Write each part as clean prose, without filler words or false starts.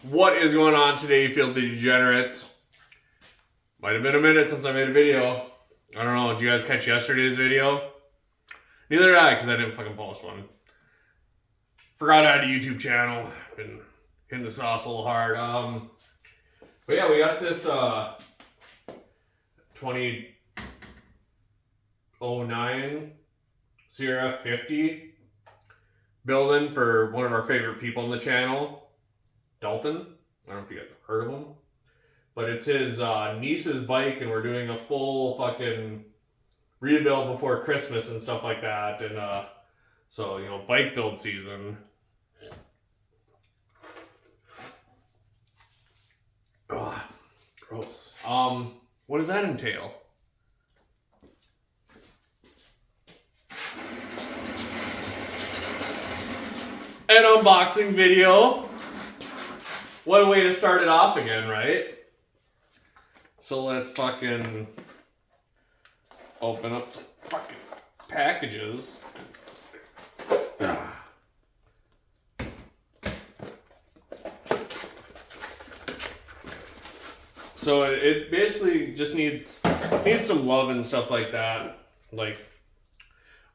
What is going on today, filthy degenerates? Might have been a minute since I made a video. I don't know, did you guys catch yesterday's video? Neither did I, because I didn't fucking post one. Forgot I had a YouTube channel. Been hitting the sauce a little hard. But yeah, we got this 2009 Crf50 building for one of our favorite people on the channel, Dalton. I don't know if you guys have heard of him, but it's his niece's bike, and we're doing a full fucking rebuild before Christmas and stuff like that. And so, you know, bike build season. Ugh, gross. What does that entail? An unboxing video. What a way to start it off again, right? So let's fucking open up some fucking packages. So it basically just needs some love and stuff like that, like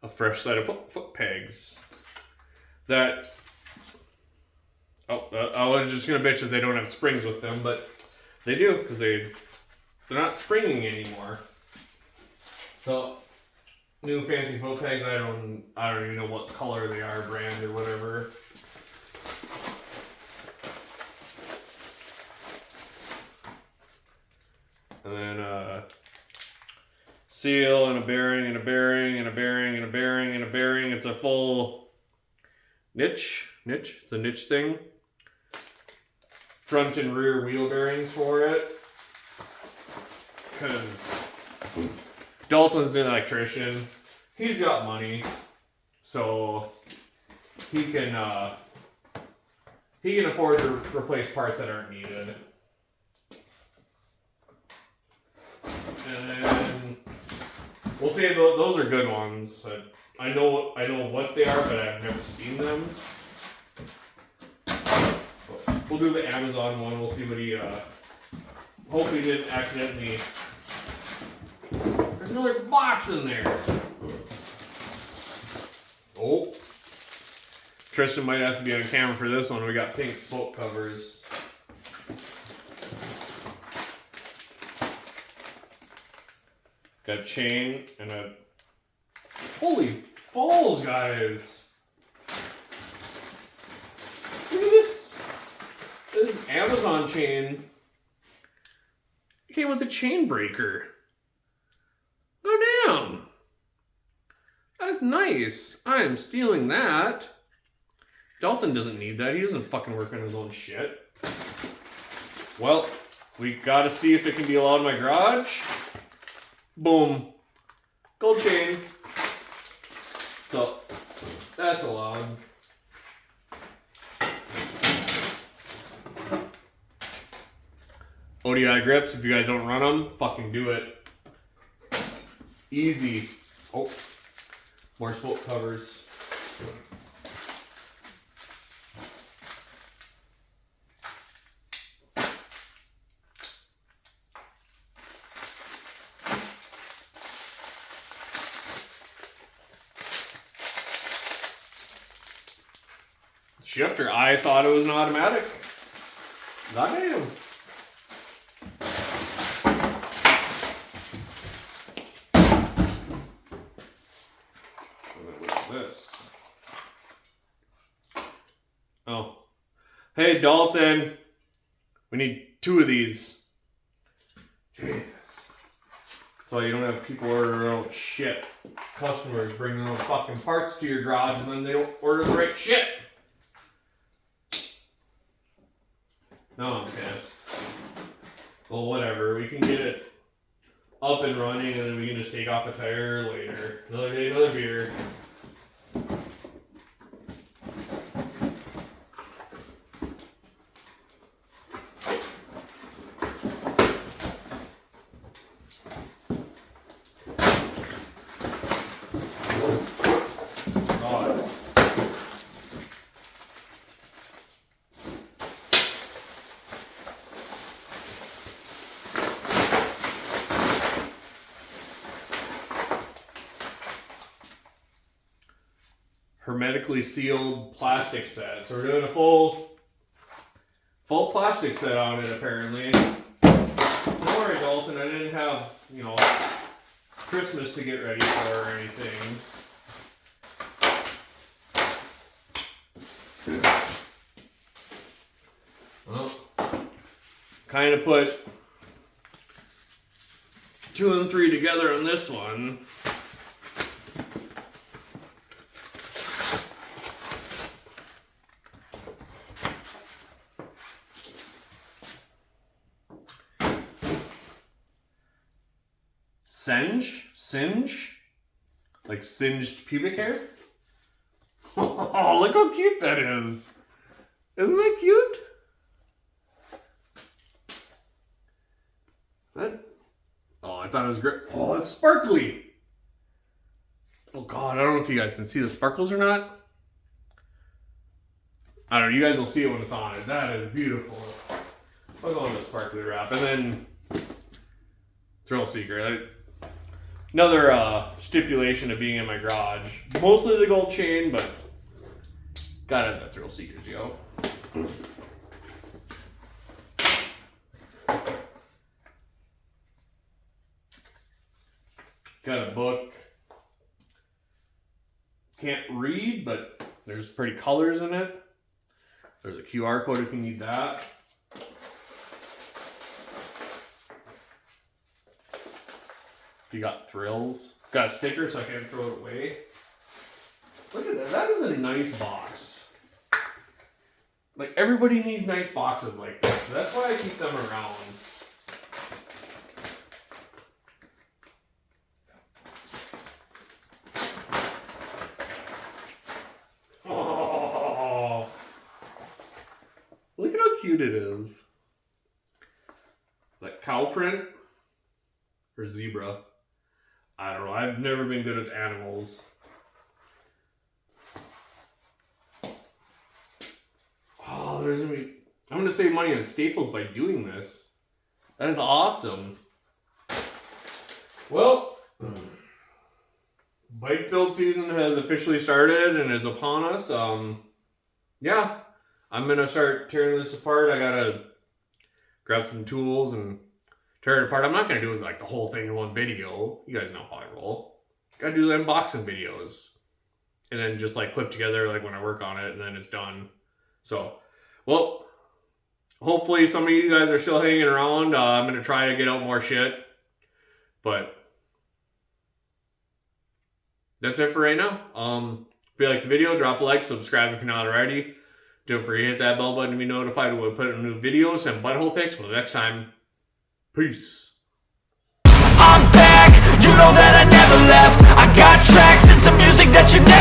a fresh set of foot pegs. That I was just gonna bitch that they don't have springs with them, but they do, because they're not springing anymore. So new fancy foot pegs. I don't even know what color they are, brand or whatever. And then seal and a bearing and a bearing and a bearing and a bearing and a bearing. It's a full niche. It's a niche thing. Front and rear wheel bearings for it. Because Dalton's an electrician. He's got money. So he can afford to replace parts that aren't needed. And then we'll say those are good ones. I know what they are, but I've never seen them. We'll do the Amazon one. We'll see what he hopefully didn't accidentally. There's another box in there. Oh, Tristan might have to be on camera for this one. We got pink spoke covers. Got a chain and a... Holy balls, guys! Look at this! This Amazon chain. It came with a chain breaker. Oh, damn! That's nice. I'm stealing that. Dalton doesn't need that. He doesn't fucking work on his own shit. Well, we gotta see if it can be allowed in my garage. Boom. Gold chain. So, that's allowed. ODI grips, if you guys don't run them, fucking do it. Easy. Oh, more spoke covers. Shifter, I thought it was an automatic. Goddamn. What's this? Oh. Hey, Dalton. We need 2 of these. Jeez. So you don't have people order their own shit. Customers bring their own fucking parts to your garage and then they don't order the right shit. No, I'm pissed. Well, whatever. We can get it up and running, and then we can just take off a tire later. Another day, another beer. hermetically sealed plastic set. So we're doing a full plastic set on it apparently. Don't worry, Dalton, I didn't have, you know, Christmas to get ready for or anything. Well, kind of put 2 and 3 together on this one. Singe? Like singed pubic hair? Oh, look how cute that is. Isn't that cute? Oh, I thought it was great. Oh, it's sparkly. Oh God, I don't know if you guys can see the sparkles or not. I don't know, you guys will see it when it's on it. That is beautiful. I'll go on the sparkly wrap. And then Thrill Seeker. Another stipulation of being in my garage. Mostly the gold chain, but gotta have that Thrill Seekers, yo. Got a book. Can't read, but there's pretty colors in it. There's a QR code if you need that. You got thrills. Got a sticker so I can't throw it away. Look at that. That is a nice box. Like, everybody needs nice boxes like this. So that's why I keep them around. Oh, look at how cute it is. Is that cow print or zebra? I don't know. I've never been good at animals. Oh, there's gonna be. I'm gonna save money on staples by doing this. That is awesome. Well, bike build season has officially started and is upon us. Yeah, I'm gonna start tearing this apart. I gotta grab some tools and tear it apart. I'm not gonna do it like the whole thing in one video. You guys know how I roll. Gotta do the unboxing videos, and then just like clip together like when I work on it, and then it's done. So, well, hopefully some of you guys are still hanging around. I'm gonna try to get out more shit, but that's it for right now. If you liked the video, drop a like, subscribe if you're not already. Don't forget to hit that bell button to be notified when we put in new videos and butthole pics. For the next time, peace. I'm back, you know that I never left. I got tracks and some music that you never